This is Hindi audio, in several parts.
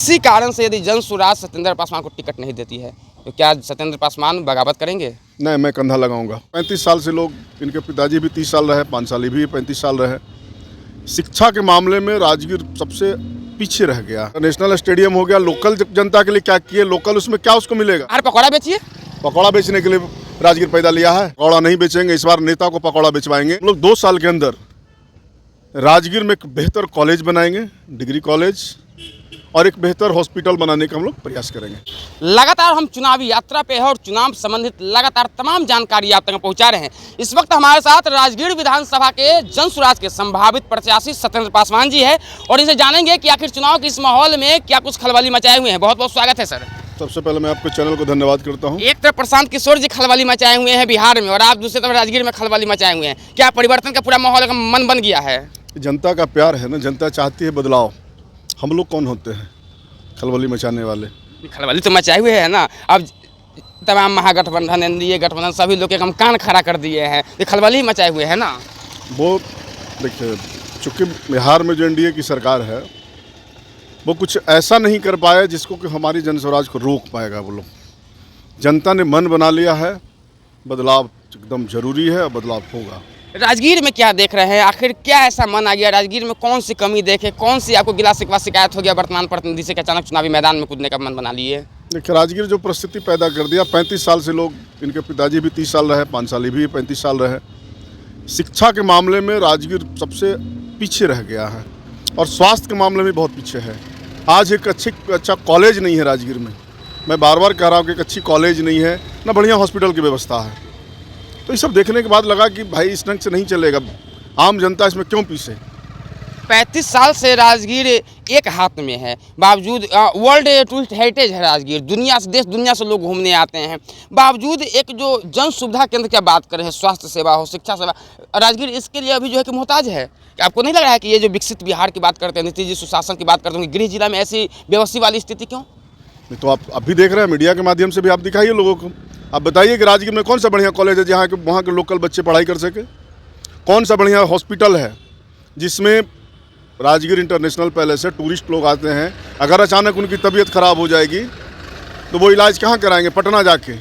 इसी कारण से यदि जन सुराज सत्येंद्र पासवान को टिकट नहीं देती है तो क्या सत्येंद्र पासवान बगावत करेंगे? नहीं, मैं कंधा लगाऊंगा। 35 साल से लोग, इनके पिताजी भी 30 साल रहे, 5 साल भी 35 साल रहे। शिक्षा के मामले में राजगीर सबसे पीछे रह गया। नेशनल स्टेडियम हो गया, लोकल जनता के लिए क्या किए, लोकल उसमें क्या उसको मिलेगा? हर पकौड़ा बेचिए। पकौड़ा बेचने के लिए राजगीर पैदा लिया है? पकौड़ा नहीं बेचेंगे, इस बार नेता को पकौड़ा बेचवाएंगे। हम लोग 2 साल के अंदर राजगीर में एक बेहतर कॉलेज बनाएंगे, डिग्री कॉलेज, और एक बेहतर हॉस्पिटल बनाने का हम लोग प्रयास करेंगे। लगातार हम चुनावी यात्रा पे हैं और चुनाव संबंधित लगातार तमाम जानकारी आप तक पहुंचा रहे हैं। इस वक्त हमारे साथ राजगीर विधानसभा के जन सुराज के संभावित प्रत्याशी सत्येंद्र पासवान जी है और इनसे जानेंगे कि आखिर चुनाव के इस माहौल में क्या कुछ खलबली मचाए हुए हैं। बहुत बहुत स्वागत है सर। सबसे पहले मैं आपके चैनल को धन्यवाद करता हूँ। एक तरफ प्रशांत किशोर जी खलबली मचाए हुए हैं बिहार में और आप दूसरी तरफ राजगीर में खलबली मचाए हुए हैं। क्या परिवर्तन का पूरा माहौल का मन बन गया है? जनता का प्यार है ना, जनता चाहती है बदलाव। हम लोग कौन होते हैं खलबली मचाने वाले? खलबली तो मचाए हुए है ना। अब तमाम महागठबंधन, एनडीए गठबंधन, सभी लोग एक हम कान खड़ा कर दिए हैं, ये खलबली ही मचाए हुए है ना। वो देखिए, चूँकि बिहार में जो एनडीए की सरकार है वो कुछ ऐसा नहीं कर पाया जिसको कि हमारी जन स्वराज को रोक पाएगा। वो लोग, जनता ने मन बना लिया है, बदलाव एकदम जरूरी है और बदलाव होगा। राजगीर में क्या देख रहे हैं? आखिर क्या ऐसा मन आ गया राजगीर में? कौन सी कमी देखे, कौन सी आपको गिला शिकवा शिकायत हो गया वर्तमान प्रतिनिधि से कि अचानक चुनावी मैदान में कूदने का मन बना लिए? देखिए, राजगीर जो परिस्थिति पैदा कर दिया, 35 साल से लोग, इनके पिताजी भी 30 साल रहे, 5 साल भी 35 साल रहे। शिक्षा के मामले में राजगीर सबसे पीछे रह गया है और स्वास्थ्य के मामले में बहुत पीछे है। आज एक अच्छा कॉलेज नहीं है राजगीर में। मैं बार बार कह रहा हूँ कि एक अच्छी कॉलेज नहीं है, ना बढ़िया हॉस्पिटल की व्यवस्था है। तो ये सब देखने के बाद लगा कि भाई इस ढंग से नहीं चलेगा, आम जनता इसमें क्यों पीछे। 35 साल से राजगीर एक हाथ में है, बावजूद वर्ल्ड टूरिस्ट हेरिटेज है राजगीर, दुनिया से, देश दुनिया से लोग घूमने आते हैं, बावजूद एक जो जन सुविधा केंद्र की बात करें, स्वास्थ्य सेवा हो, शिक्षा सेवा, राजगीर इसके लिए अभी जो है कि मोहताज है। आपको नहीं लग रहा है कि ये जो विकसित बिहार की बात करते हैं, नीतीश जी सुशासन की बात करते हैं, गृह जिला में ऐसी व्यवस्थित वाली स्थिति क्यों? तो आप अभी देख रहे हैं, मीडिया के माध्यम से भी आप दिखाइए लोगों को। आप बताइए कि राजगीर में कौन सा बढ़िया कॉलेज है जहाँ के वहाँ के लोकल बच्चे पढ़ाई कर सके? कौन सा बढ़िया हॉस्पिटल है जिसमें राजगीर इंटरनेशनल पैलेस है, टूरिस्ट लोग आते हैं, अगर अचानक उनकी तबीयत खराब हो जाएगी तो वो इलाज कहाँ कराएंगे? पटना जाके।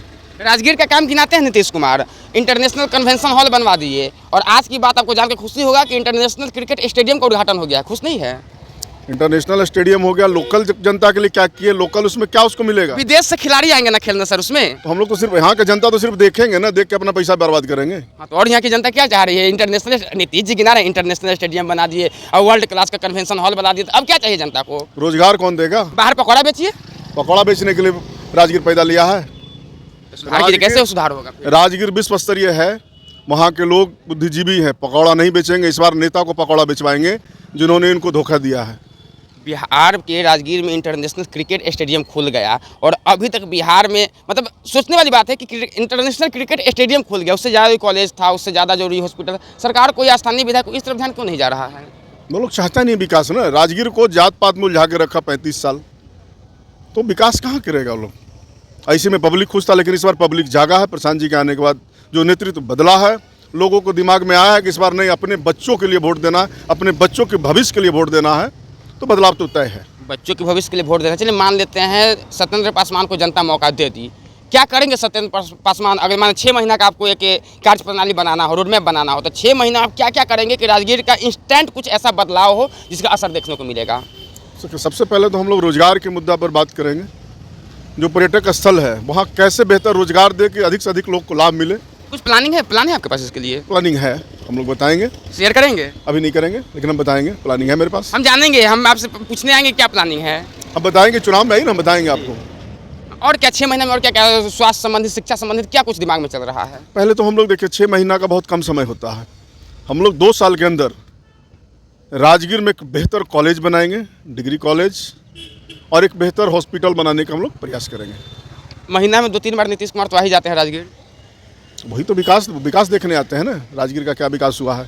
राजगीर का काम गिनाते हैं Nitish Kumar, international convention hall बनवा दिए और आज की बात आपको जानकर खुशी होगा कि इंटरनेशनल क्रिकेट स्टेडियम का उद्घाटन हो गया। खुश नहीं है? इंटरनेशनल स्टेडियम हो गया, लोकल जनता के लिए क्या किए, लोकल उसमें क्या उसको मिलेगा? विदेश से खिलाड़ी आएंगे ना खेलने सर उसमें। तो हम लोग तो सिर्फ यहाँ का जनता तो सिर्फ देखेंगे ना, देख के अपना पैसा बर्बाद करेंगे। हाँ, तो और यहाँ की जनता क्या चाह रही है? इंटरनेशनल, नीतीश जी गिना रहे इंटरनेशनल स्टेडियम बना दिए और वर्ल्ड क्लास का कन्वेंशन हॉल बना दिए, तो अब क्या चाहिए जनता को? रोजगार कौन देगा? बाहर पकौड़ा बेचिए। पकौड़ा बेचने के लिए राजगीर पैदा लिया है? सुधार कैसे सुधार होगा? राजगीर विश्व स्तरीय है, वहाँ के लोग बुद्धिजीवी हैं, पकौड़ा नहीं बेचेंगे, इस बार नेता को पकौड़ा बेचवाएंगे जिन्होंने इनको धोखा दिया है। बिहार के राजगीर में इंटरनेशनल क्रिकेट स्टेडियम खुल गया और अभी तक बिहार में, मतलब सोचने वाली बात है कि इंटरनेशनल क्रिकेट स्टेडियम खुल गया, उससे ज़्यादा कॉलेज था, उससे ज़्यादा जरूरी हॉस्पिटल। सरकार कोई स्थानीय विधायक को इस तरफ ध्यान क्यों नहीं जा रहा है? वो लोग चाहता नहीं विकास ना। राजगीर को जात पात में उलझा के रखा 35 साल, तो विकास कहाँ करेगा वो लोग? ऐसे में पब्लिक खुश था, लेकिन इस बार पब्लिक जागा है। प्रशांत जी के आने के बाद जो नेतृत्व बदला है, लोगों को दिमाग में आया है कि इस बार नहीं, अपने बच्चों के लिए वोट देना है, अपने बच्चों के भविष्य के लिए वोट देना है, तो बदलाव तो तय है। बच्चों के भविष्य के लिए वोट देना। चलिए मान लेते हैं सत्येंद्र पासवान को जनता मौका दे दी, क्या करेंगे सत्येंद्र पासवान? अगर माने 6 महीना का आपको एक कार्य प्रणाली बनाना हो, रोडमैप बनाना हो, तो 6 महीना आप क्या क्या करेंगे कि राजगीर का इंस्टेंट कुछ ऐसा बदलाव हो जिसका असर देखने को मिलेगा? सबसे पहले तो हम लोग रोजगार के मुद्दा पर बात करेंगे। जो पर्यटक स्थल है वहाँ कैसे बेहतर रोजगार दे कि अधिक से अधिक लोग को लाभ मिले। कुछ प्लानिंग है? प्लान है आपके पास इसके लिए? प्लानिंग है, हम लोग बताएंगे। शेयर करेंगे? अभी नहीं करेंगे, लेकिन हम बताएंगे। प्लानिंग है मेरे पास, हम जानेंगे, हम आपसे पूछने आएंगे क्या प्लानिंग है। अब बताएंगे, चुनाव में आई ना, हम बताएंगे आपको। और क्या 6 महीने में और क्या क्या स्वास्थ्य संबंधित, शिक्षा संबंधित क्या कुछ दिमाग में चल रहा है? पहले तो हम लोग देखिए, 6 महीना का बहुत कम समय होता है। हम लोग 2 साल के अंदर राजगीर में एक बेहतर कॉलेज बनाएंगे, डिग्री कॉलेज, और एक बेहतर हॉस्पिटल बनाने का हम लोग प्रयास करेंगे। महीना में 2-3 बार नीतीश कुमार तो आ ही जाते हैं राजगीर। वही तो विकास देखने आते हैं ना, राजगीर का क्या विकास हुआ है।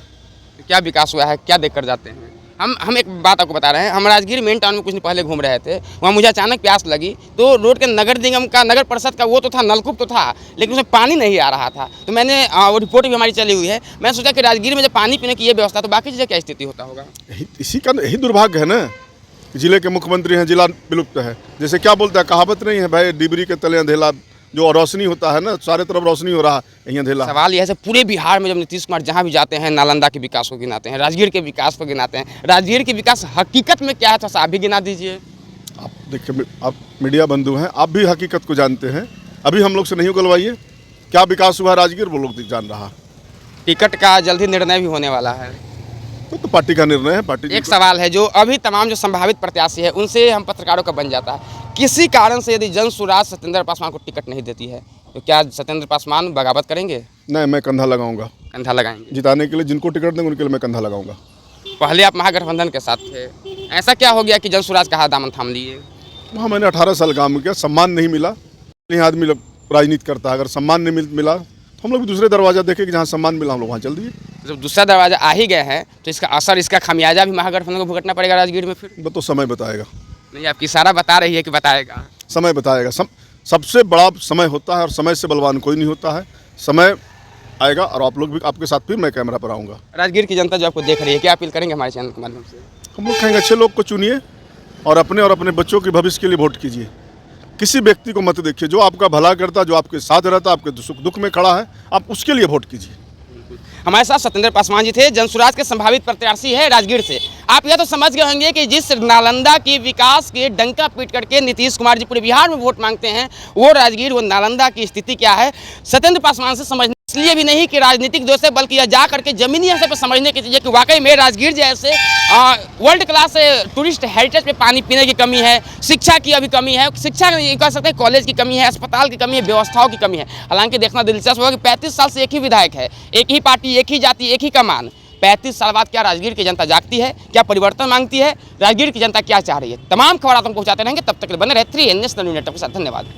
क्या विकास हुआ है, क्या देख कर जाते हैं? हम एक बात आपको बता रहे हैं, हम राजगीर मेन टाउन में कुछ दिन पहले घूम रहे थे, वहाँ मुझे अचानक प्यास लगी, तो रोड के नगर निगम का, नगर परिषद का वो तो था, नलकूप तो था, लेकिन उसमें पानी नहीं आ रहा था। तो मैंने, वो रिपोर्ट भी हमारी चली हुई है, मैं सोचा कि राजगीर में जब पानी पीने की ये व्यवस्था, तो बाकी चीज़ें क्या स्थिति होता होगा? इसी का यही दुर्भाग्य है ना जिले के मुख्यमंत्री हैं, जिला विलुप्त है। जैसे क्या बोलता है, कहावत नहीं है भाई, डिबरी के तले अंधेला, जो रोशनी होता है ना, चारों तरफ रोशनी हो रहा है, यहीं अंधेला। सवाल यह है पूरे बिहार में जब नीतीश कुमार जहाँ भी जाते हैं नालंदा के विकास को गिनाते हैं, राजगीर के विकास को गिनाते हैं, राजगीर के विकास हकीकत में क्या है, थोड़ा सा आप भी गिना दीजिए। आप देखिए, आप मीडिया बंधु हैं, आप भी हकीकत को जानते हैं। अभी हम लोग से नहीं उगलवाइए, क्या विकास हुआ राजगीर, वो लोग जान रहा। टिकट का जल्दी निर्णय भी होने वाला है। तो पार्टी का निर्णय है। पार्टी एक सवाल है जो अभी तमाम जो संभावित प्रत्याशी है उनसे हम पत्रकारों का बन जाता है, किसी कारण से यदि जन सुराज सत्येंद्र पासवान को टिकट नहीं देती है तो क्या सत्येंद्र पासवान बगावत करेंगे? नहीं, मैं कंधा लगाऊंगा। कंधा लगाएंगे जिताने के लिए जिनको टिकट देंगे उनके लिए मैं कंधा लगाऊंगा। पहले आप महागठबंधन के साथ थे, ऐसा क्या हो गया कि जन सुराज का हाथ दामन थाम लिए? वहाँ मैंने 18 साल काम किया, सम्मान नहीं मिला। नहीं, आदमी राजनीति करता है, अगर सम्मान नहीं मिला तो हम लोग भी दूसरे दरवाजा देखे कि जहाँ सम्मान मिला हम लोग वहाँ चल दिए। जब दूसरा दरवाजा आ ही गए हैं तो इसका असर, इसका खामियाजा भी महागठबंधन को भुगतना पड़ेगा राजगीर में फिर? वो तो समय बताएगा। नहीं, आपकी इशारा बता रही है कि बताएगा। समय बताएगा। सबसे बड़ा समय होता है और समय से बलवान कोई नहीं होता है। समय आएगा और आप लोग भी, आपके साथ फिर मैं कैमरा पर आऊँगा। राजगीर की जनता जो आपको देख रही है, क्या अपील करेंगे हमारे चैनल के माध्यम से? हम लोग कहेंगे अच्छे लोग को चुनिए और अपने बच्चों के भविष्य के लिए वोट कीजिए। किसी व्यक्ति को मत देखिए, जो आपका भला करता, जो आपके साथ रहता, आपके सुख दुख में खड़ा है, आप उसके लिए वोट कीजिए। हमारे साथ सत्येंद्र पासवान जी थे, जनसुराज के संभावित प्रत्याशी है राजगीर से। आप यह तो समझ गए होंगे कि जिस नालंदा के विकास के डंका पीट करके नीतीश कुमार जी पूरे बिहार में वोट मांगते हैं, वो राजगीर, वो नालंदा की स्थिति क्या है, सत्येंद्र पासवान से समझने इसलिए भी नहीं कि राजनीतिक दोष है, बल्कि यह जा करके जमीनी स्तर पर समझने की चीज़ है कि वाकई में राजगीर जैसे वर्ल्ड क्लास टूरिस्ट हेरिटेज पे पानी पीने की कमी है, शिक्षा की अभी कमी है, शिक्षा ये कह सकते हैं कॉलेज की कमी है, अस्पताल की कमी है, व्यवस्थाओं की कमी है। हालांकि देखना दिलचस्प होगा कि 35 साल से एक ही विधायक है, एक ही पार्टी, एक ही जाति, एक ही कमान। 35 साल बाद क्या राजगीर की जनता जागती है, क्या परिवर्तन मांगती है, राजगीर की जनता क्या चाह रही है? तमाम खबर आप हम पहुँचाते रहेंगे। तब तक बने रहे 3N नेशनल न्यूज़ नेटवर्क के साथ। धन्यवाद।